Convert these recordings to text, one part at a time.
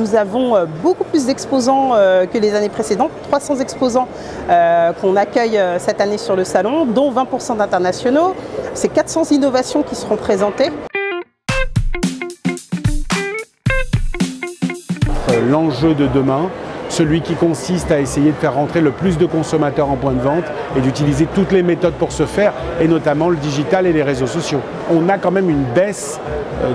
nous avons beaucoup plus d'exposants que les années précédentes, 300 exposants qu'on accueille cette année sur le salon, dont 20% d'internationaux. C'est 400 innovations qui seront présentées. L'enjeu de demain, celui qui consiste à essayer de faire rentrer le plus de consommateurs en point de vente et d'utiliser toutes les méthodes pour ce faire, et notamment le digital et les réseaux sociaux. On a quand même une baisse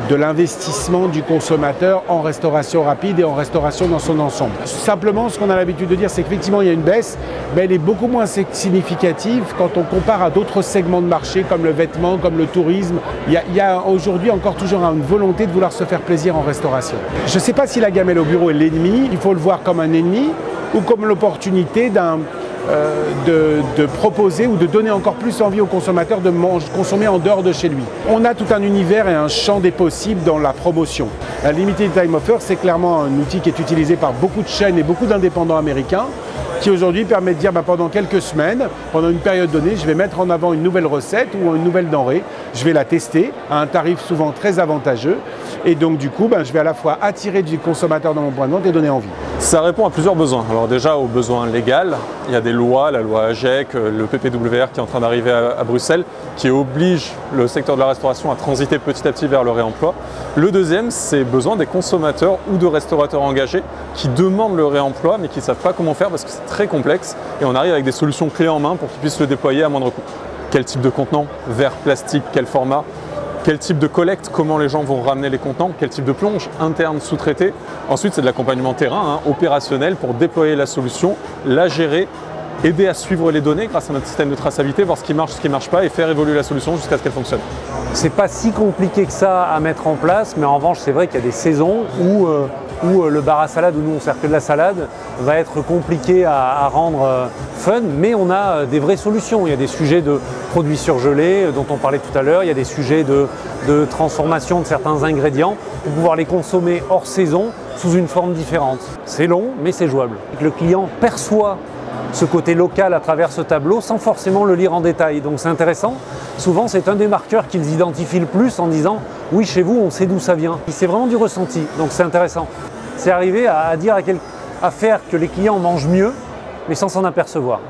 de l'investissement du consommateur en restauration rapide et en restauration dans son ensemble. Simplement, ce qu'on a l'habitude de dire, c'est qu'effectivement, il y a une baisse, mais elle est beaucoup moins significative quand on compare à d'autres segments de marché, comme le vêtement, comme le tourisme. Il y a aujourd'hui encore toujours une volonté de vouloir se faire plaisir en restauration. Je ne sais pas si la gamelle au bureau est l'ennemi, il faut le voir comme un ennemi ou comme l'opportunité de proposer ou de donner encore plus envie au consommateur de consommer en dehors de chez lui. On a tout un univers et un champ des possibles dans la promotion. La Limited Time Offer, c'est clairement un outil qui est utilisé par beaucoup de chaînes et beaucoup d'indépendants américains qui aujourd'hui permet de dire pendant quelques semaines, pendant une période donnée, je vais mettre en avant une nouvelle recette ou une nouvelle denrée, je vais la tester à un tarif souvent très avantageux et donc du coup je vais à la fois attirer du consommateur dans mon point de vente et donner envie. Ça répond à plusieurs besoins. Alors déjà aux besoins légaux, il y a des lois, la loi AGEC, le PPWR qui est en train d'arriver à Bruxelles, qui oblige le secteur de la restauration à transiter petit à petit vers le réemploi. Le deuxième, c'est besoin des consommateurs ou de restaurateurs engagés qui demandent le réemploi mais qui ne savent pas comment faire parce que c'est très complexe et on arrive avec des solutions clés en main pour qu'ils puissent le déployer à moindre coût. Quel type de contenant? Verre, plastique, quel format? Quel type de collecte? Comment les gens vont ramener les contenants? Quel type de plonge? Interne, sous-traité? Ensuite, c'est de l'accompagnement terrain, opérationnel pour déployer la solution, la gérer, aider à suivre les données grâce à notre système de traçabilité, voir ce qui marche pas et faire évoluer la solution jusqu'à ce qu'elle fonctionne. C'est pas si compliqué que ça à mettre en place, mais en revanche, c'est vrai qu'il y a des saisons où le bar à salade, où nous on sert que de la salade, va être compliqué à rendre fun, mais on a des vraies solutions. Il y a des sujets de produits surgelés dont on parlait tout à l'heure, il y a des sujets de transformation de certains ingrédients pour pouvoir les consommer hors saison sous une forme différente. C'est long, mais c'est jouable. Le client perçoit ce côté local à travers ce tableau sans forcément le lire en détail. Donc c'est intéressant. Souvent, c'est un des marqueurs qu'ils identifient le plus en disant « Oui, chez vous, on sait d'où ça vient ». C'est vraiment du ressenti, donc c'est intéressant. C'est arriver à faire que les clients mangent mieux, mais sans s'en apercevoir.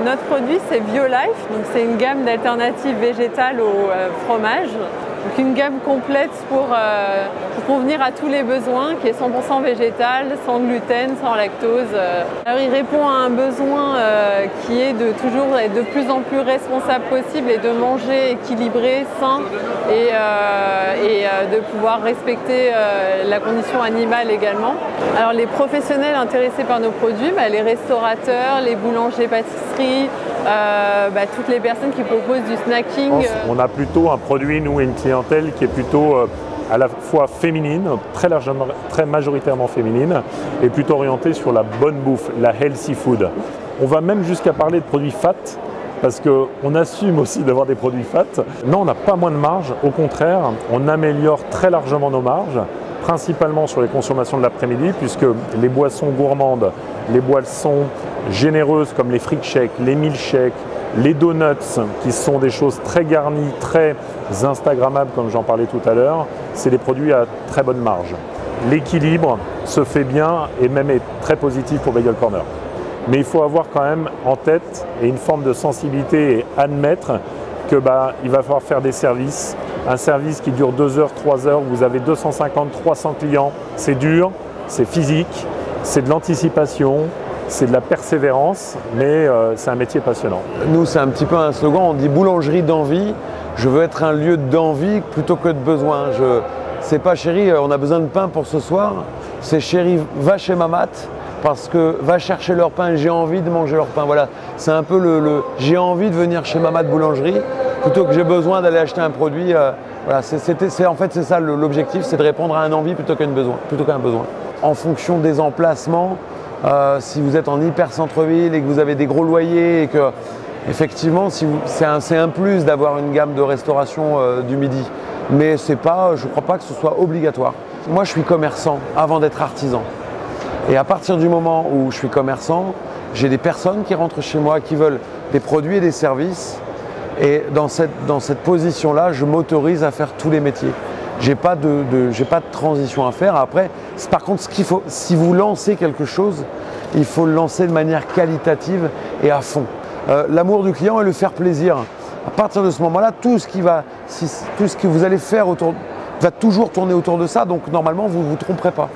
Notre produit, c'est BioLife, donc c'est une gamme d'alternatives végétales au fromage. Donc une gamme complète pour convenir à tous les besoins, qui est 100% végétal, sans gluten, sans lactose. Alors il répond à un besoin qui est de toujours être de plus en plus responsable possible et de manger équilibré, sain et de pouvoir respecter la condition animale également. Alors les professionnels intéressés par nos produits, les restaurateurs, les boulangers, pâtisseries, toutes les personnes qui proposent du snacking. On a plutôt un produit, nous, et une clientèle qui est plutôt à la fois féminine, très majoritairement féminine, et plutôt orientée sur la bonne bouffe, la healthy food. On va même jusqu'à parler de produits fat, parce qu'on assume aussi d'avoir des produits fat. Non, on n'a pas moins de marge, au contraire, on améliore très largement nos marges, principalement sur les consommations de l'après-midi, puisque les boissons gourmandes, les boissons généreuses comme les freak shakes, les milkshakes, les donuts, qui sont des choses très garnies, très instagrammables, comme j'en parlais tout à l'heure, c'est des produits à très bonne marge. L'équilibre se fait bien et même est très positif pour Bagel Corner. Mais il faut avoir quand même en tête et une forme de sensibilité et admettre que il va falloir faire des services. Un service qui dure 2 heures, 3 heures, vous avez 250, 300 clients, c'est dur, c'est physique, c'est de l'anticipation, c'est de la persévérance, mais c'est un métier passionnant. Nous, c'est un petit peu un slogan, on dit boulangerie d'envie. Je veux être un lieu d'envie plutôt que de besoin. C'est pas chérie, on a besoin de pain pour ce soir, c'est chérie, va chez Mamat, parce que va chercher leur pain et j'ai envie de manger leur pain. Voilà, c'est un peu j'ai envie de venir chez Mamat Boulangerie plutôt que j'ai besoin d'aller acheter un produit. Voilà, en fait c'est ça l'objectif, c'est de répondre à un envie plutôt qu'à un besoin. En fonction des emplacements, si vous êtes en hyper centre-ville et que vous avez des gros loyers et que effectivement c'est un plus d'avoir une gamme de restauration du midi. Mais je ne crois pas que ce soit obligatoire. Moi je suis commerçant avant d'être artisan. Et à partir du moment où je suis commerçant, j'ai des personnes qui rentrent chez moi qui veulent des produits et des services. Et dans cette position-là, je m'autorise à faire tous les métiers. j'ai pas de transition à faire. Après, par contre, si vous lancez quelque chose, il faut le lancer de manière qualitative et à fond. L'amour du client et le faire plaisir. À partir de ce moment-là, tout ce que vous allez faire va toujours tourner autour de ça, donc normalement vous ne vous tromperez pas.